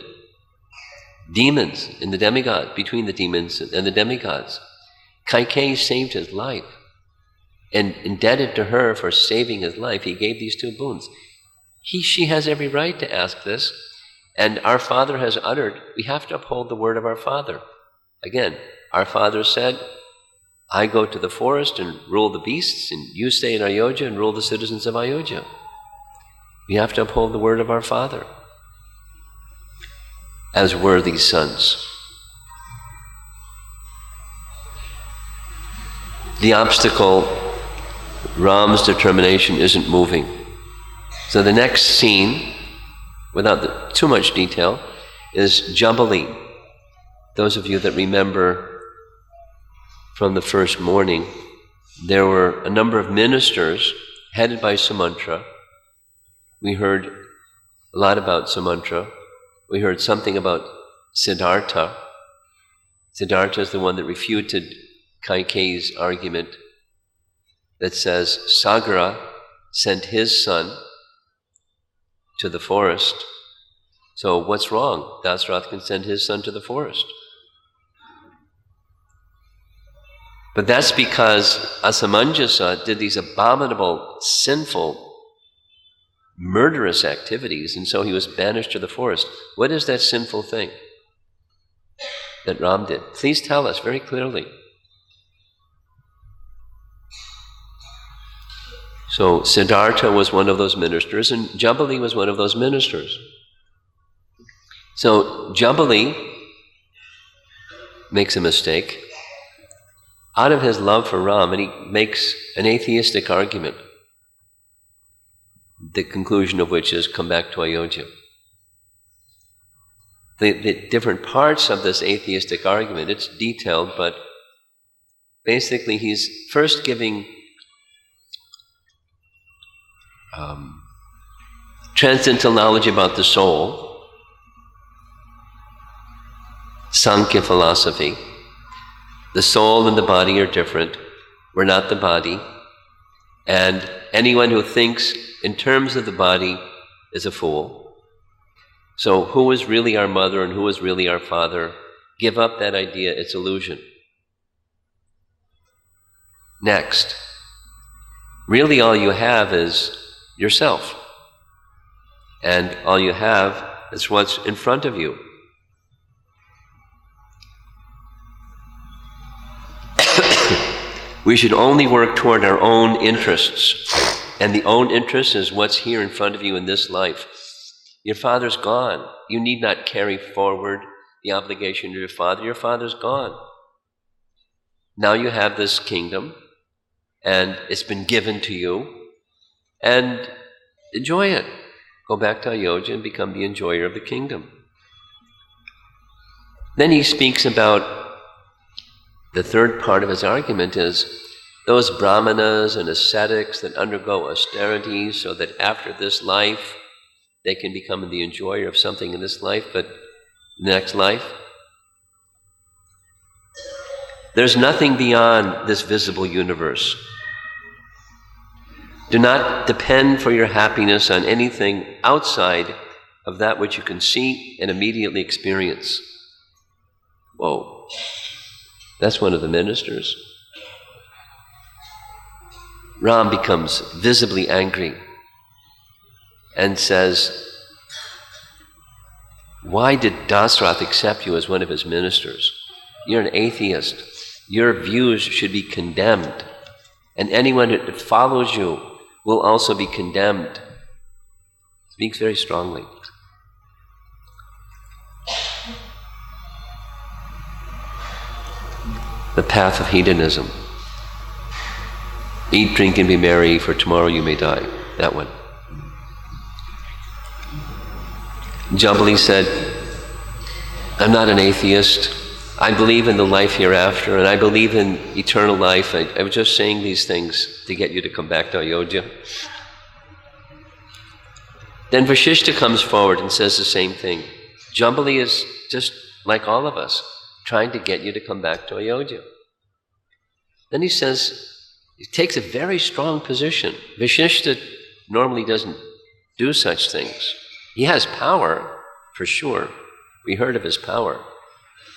demons and the demigods, between the demons and the demigods. Kaikeyi saved his life, and indebted to her for saving his life, he gave these two boons. She has every right to ask this, and our father has uttered, we have to uphold the word of our father. Again, our father said, I go to the forest and rule the beasts, and you stay in Ayodhya and rule the citizens of Ayodhya. We have to uphold the word of our father as worthy sons. The obstacle, Ram's determination, isn't moving. So the next scene, without too much detail, is Jubilee. Those of you that remember from the first morning, there were a number of ministers headed by Sumantra. We heard a lot about Sumantra. We heard something about Siddhartha. Siddhartha is the one that refuted Kaikeyi's argument that says Sagara sent his son to the forest. So what's wrong? Dasarath can send his son to the forest. But that's because Asamanjasa did these abominable, sinful, murderous activities, and so he was banished to the forest. What is that sinful thing that Ram did? Please tell us very clearly. So Siddhartha was one of those ministers, and Jubilee was one of those ministers. So Jubilee makes a mistake out of his love for Ram, and he makes an atheistic argument, the conclusion of which is come back to Ayodhya. The different parts of this atheistic argument, it's detailed, but basically he's first giving transcendental knowledge about the soul, Sankhya philosophy. The soul and the body are different. We're not the body. And anyone who thinks in terms of the body is a fool. So who is really our mother and who is really our father? Give up that idea, it's illusion. Next, really all you have is yourself. And all you have is what's in front of you. We should only work toward our own interests. and the own interest is what's here in front of you in this life, your father's gone. You need not carry forward the obligation to your father. Your father's gone. Now you have this kingdom, and it's been given to you, and enjoy it. Go back to Ayodhya and become the enjoyer of the kingdom. Then he speaks about the third part of his argument is those brahmanas and ascetics that undergo austerity so that after this life they can become the enjoyer of something in this life, but the next life, there's nothing beyond this visible universe. Do not depend for your happiness on anything outside of that which you can see and immediately experience. Whoa, that's one of the ministers. Ram becomes visibly angry and says, why did Dasrath accept you as one of his ministers? You're an atheist. Your views should be condemned. And anyone that follows you will also be condemned. Speaks very strongly. The path of hedonism. Eat, drink, and be merry, for tomorrow you may die. That one. Jambali said, I'm not an atheist. I believe in the life hereafter, and I believe in eternal life. I was just saying these things to get you to come back to Ayodhya. Then Vasishta comes forward and says the same thing. Jambali is just like all of us, trying to get you to come back to Ayodhya. Then he says, he takes a very strong position. Vasishta normally doesn't do such things. He has power, for sure. We heard of his power.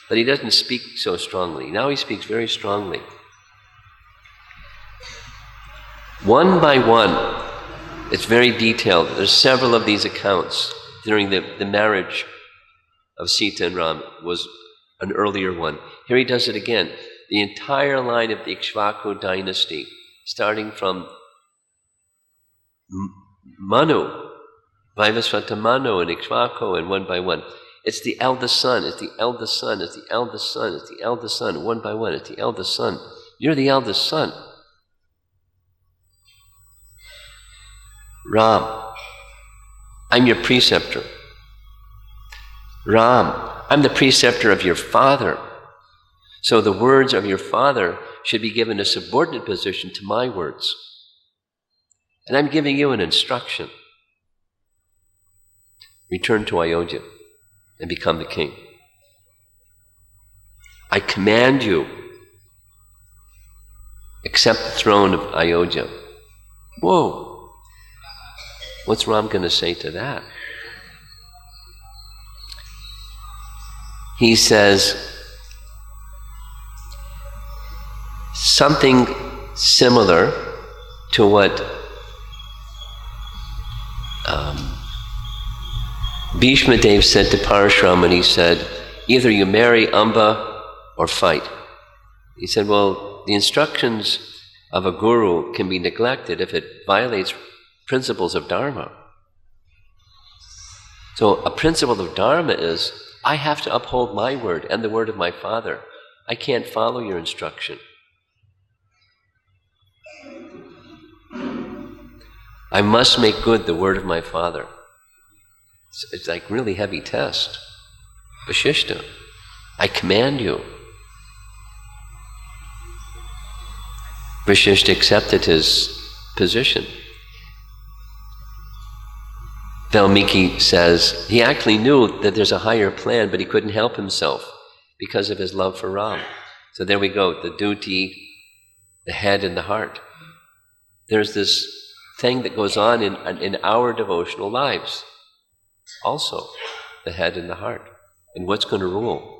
But he doesn't speak so strongly. Now he speaks very strongly. One by one, it's very detailed. There's several of these accounts. During the marriage of Sita and Ram was an earlier one. Here he does it again. The entire line of the Ikshvaku dynasty, starting from Manu, Vaivasvata Manu and Ikshvaku, and one by one. It's the eldest son, it's the eldest son, it's the eldest son, it's the eldest son, one by one, it's the eldest son. You're the eldest son. Ram, I'm your preceptor. Ram, I'm the preceptor of your father. So the words of your father should be given a subordinate position to my words. And I'm giving you an instruction. Return to Ayodhya and become the king. I command you, accept the throne of Ayodhya. Whoa! What's Ram going to say to that? He says something similar to what Bhishma Dev said to Parashuram when he said, either you marry Amba or fight. He said, well, the instructions of a guru can be neglected if it violates principles of Dharma. So a principle of Dharma is, I have to uphold my word and the word of my father. I can't follow your instruction. I must make good the word of my father. It's like really heavy test. Vasishta, I command you. Vasishta accepted his position. Valmiki says he actually knew that there's a higher plan, but he couldn't help himself because of his love for Ram. So there we go, the duty, the head and the heart. There's this thing that goes on in our devotional lives. Also, the head and the heart. And what's going to rule?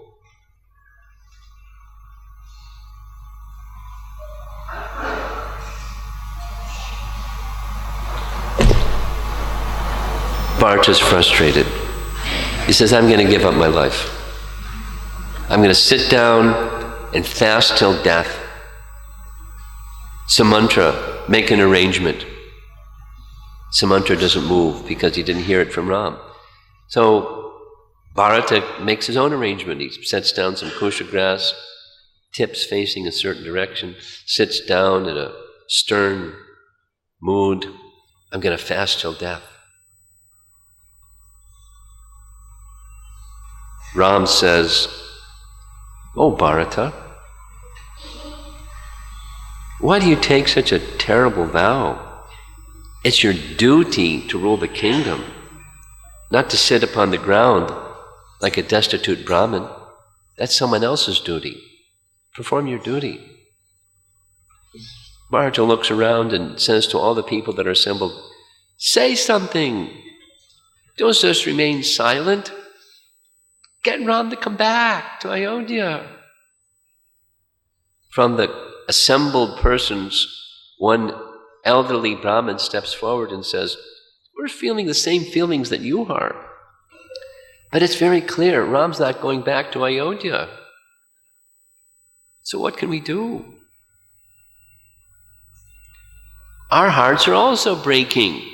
Bharata's frustrated. He says, I'm going to give up my life. I'm going to sit down and fast till death. Sumantra, make an arrangement. Sumantra doesn't move because he didn't hear it from Ram. So Bharata makes his own arrangement. He sets down some kusha grass, tips facing a certain direction, sits down in a stern mood. I'm going to fast till death. Ram says, "Oh, Bharata, why do you take such a terrible vow? It's your duty to rule the kingdom, not to sit upon the ground like a destitute Brahmin. That's someone else's duty. Perform your duty." Bharata looks around and says to all the people that are assembled, "Say something. Don't just remain silent. Get Ram to come back to Ayodhya." From the assembled persons, one elderly Brahmin steps forward and says, "We're feeling the same feelings that you are. But it's very clear, Ram's not going back to Ayodhya. So what can we do? Our hearts are also breaking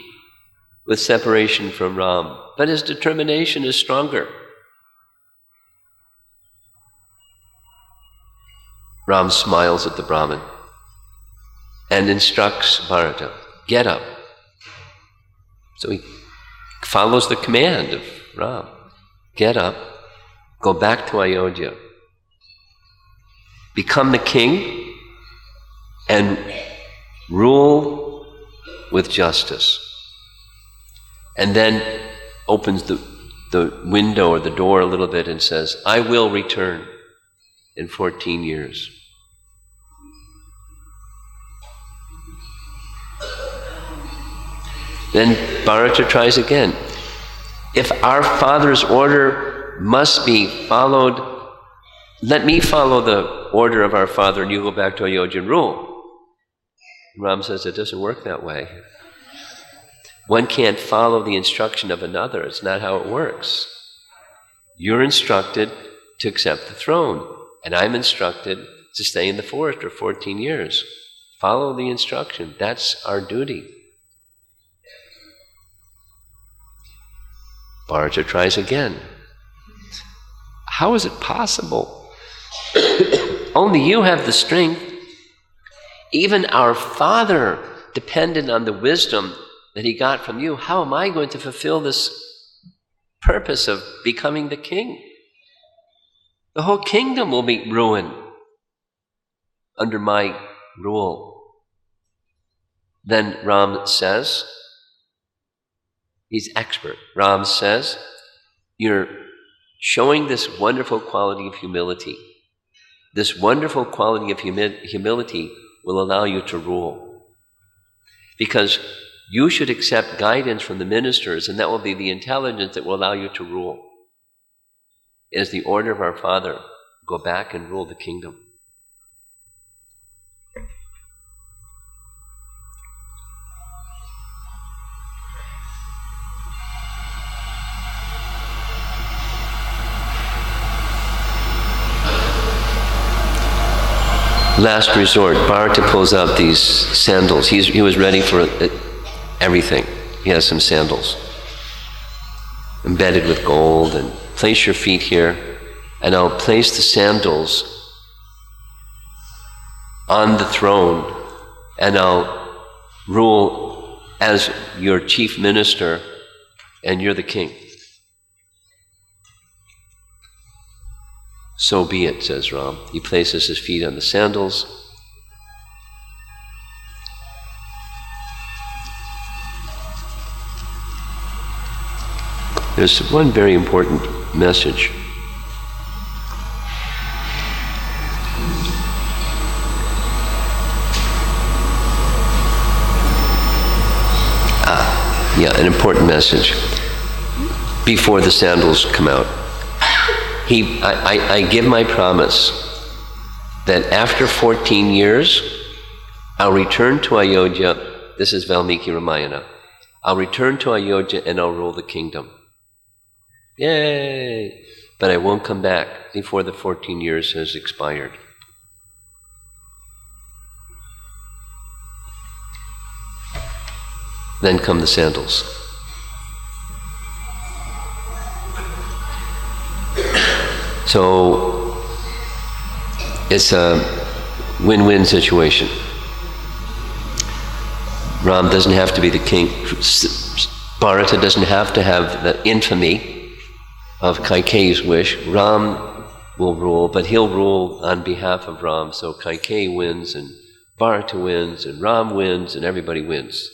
with separation from Ram, but his determination is stronger." Ram smiles at the Brahmin and instructs Bharata, "Get up." So he follows the command of Ram. Get up, go back to Ayodhya, become the king, and rule with justice. And then opens the window or the door a little bit and says, "I will return in 14 years. Then Bharata tries again. "If our father's order must be followed, let me follow the order of our father and you go back to Ayodhya and rule." Ram says, "It doesn't work that way. One can't follow the instruction of another. It's not how it works. You're instructed to accept the throne, and I'm instructed to stay in the forest for 14 years. Follow the instruction. That's our duty." Bharata tries again. "How is it possible? Only you have the strength. Even our father depended on the wisdom that he got from you. How am I going to fulfill this purpose of becoming the king? The whole kingdom will be ruined under my rule." Then Ram says, he's expert. Ram says, "You're showing this wonderful quality of humility. This wonderful quality of humility will allow you to rule. Because you should accept guidance from the ministers, and that will be the intelligence that will allow you to rule. It is the order of our Father. Go back and rule the kingdom." Last resort, Bharata pulls out these sandals. He was ready for everything. He has some sandals embedded with gold, and place your feet here, and I'll place the sandals on the throne, and I'll rule as your chief minister, and you're the king. "So be it," says Ram. He places his feet on the sandals. There's one very important message. An important message before the sandals come out. I give my promise that after 14 years, I'll return to Ayodhya. This is Valmiki Ramayana. I'll return to Ayodhya and I'll rule the kingdom. Yay! But I won't come back before the 14 years has expired. Then come the sandals. So it's a win-win situation. Ram doesn't have to be the king. Bharata doesn't have to have the infamy of Kaikeyi's wish. Ram will rule, but he'll rule on behalf of Ram. So Kaikeyi wins, and Bharata wins, and Ram wins, and everybody wins.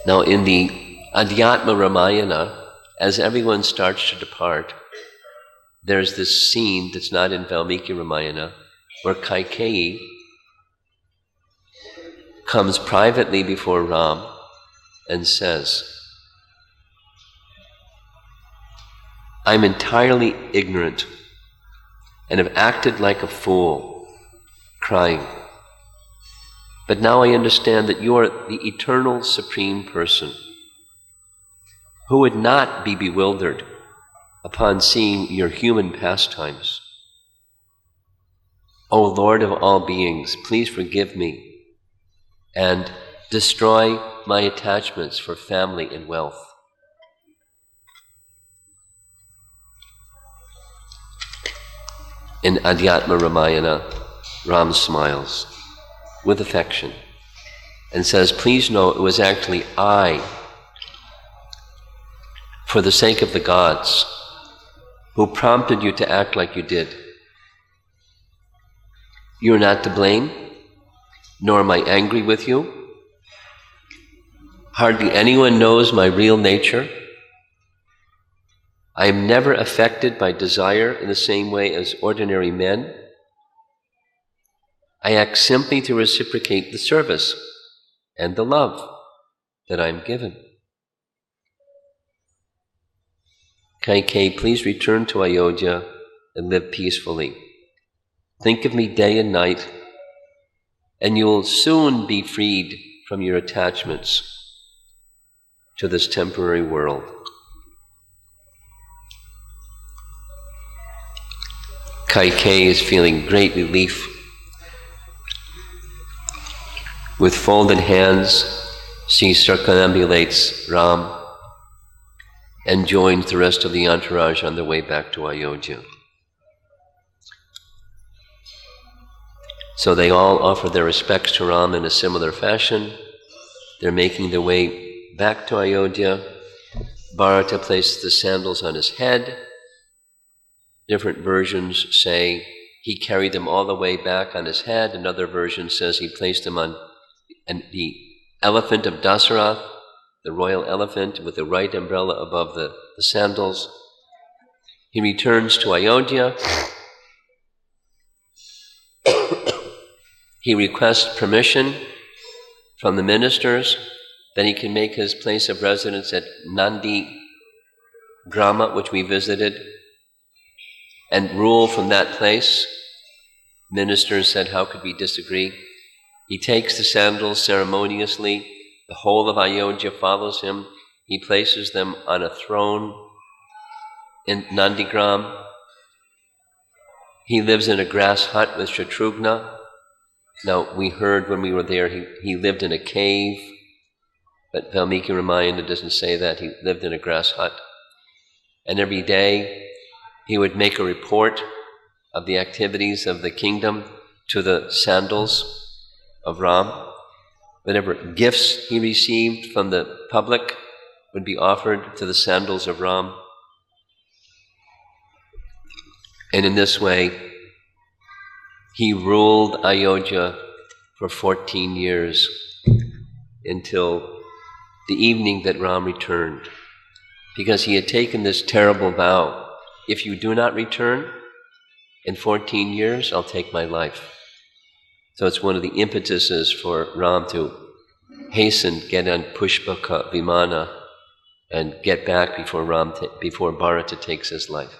Now in the Adhyatma Ramayana, as everyone starts to depart, there's this scene that's not in Valmiki Ramayana, where Kaikeyi comes privately before Ram and says, I'm entirely ignorant and have acted like a fool, crying. But now I understand that you are the eternal Supreme Person, who would not be bewildered upon seeing your human pastimes. O Lord of all beings, please forgive me and destroy my attachments for family and wealth. In Adhyatma Ramayana, Ram smiles with affection and says, please know it was actually I, for the sake of the gods, who prompted you to act like you did. You are not to blame, nor am I angry with you. Hardly anyone knows my real nature. I am never affected by desire in the same way as ordinary men. I act simply to reciprocate the service and the love that I am given. Kaikeyi, please return to Ayodhya and live peacefully. Think of me day and night, and you will soon be freed from your attachments to this temporary world. Kaikeyi is feeling great relief. With folded hands, she circumambulates Ram and joins the rest of the entourage on their way back to Ayodhya. So they all offer their respects to Ram in a similar fashion. They're making their way back to Ayodhya. Bharata places the sandals on his head. Different versions say he carried them all the way back on his head. Another version says he placed them on the elephant of Dasarath, the royal elephant, with the right umbrella above the sandals. He returns to Ayodhya. He requests permission from the ministers that he can make his place of residence at Nandi Grama, which we visited, and rule from that place. Ministers said, how could we disagree? He takes the sandals ceremoniously. The whole of Ayodhya follows him. He places them on a throne in Nandigram. He lives in a grass hut with Chitrakuta. Now, we heard when we were there, he lived in a cave, but Valmiki Ramayana doesn't say that. He lived in a grass hut. And every day, he would make a report of the activities of the kingdom to the sandals of Ram. Whatever gifts he received from the public would be offered to the sandals of Ram. And in this way, he ruled Ayodhya for 14 years until the evening that Ram returned, because he had taken this terrible vow: if you do not return in 14 years, I'll take my life. So it's one of the impetuses for Ram to hasten, get on Pushpaka Vimana, and get back before Bharata takes his life.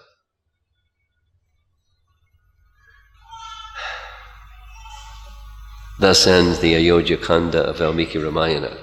Thus ends the Ayodhya Kanda of Valmiki Ramayana.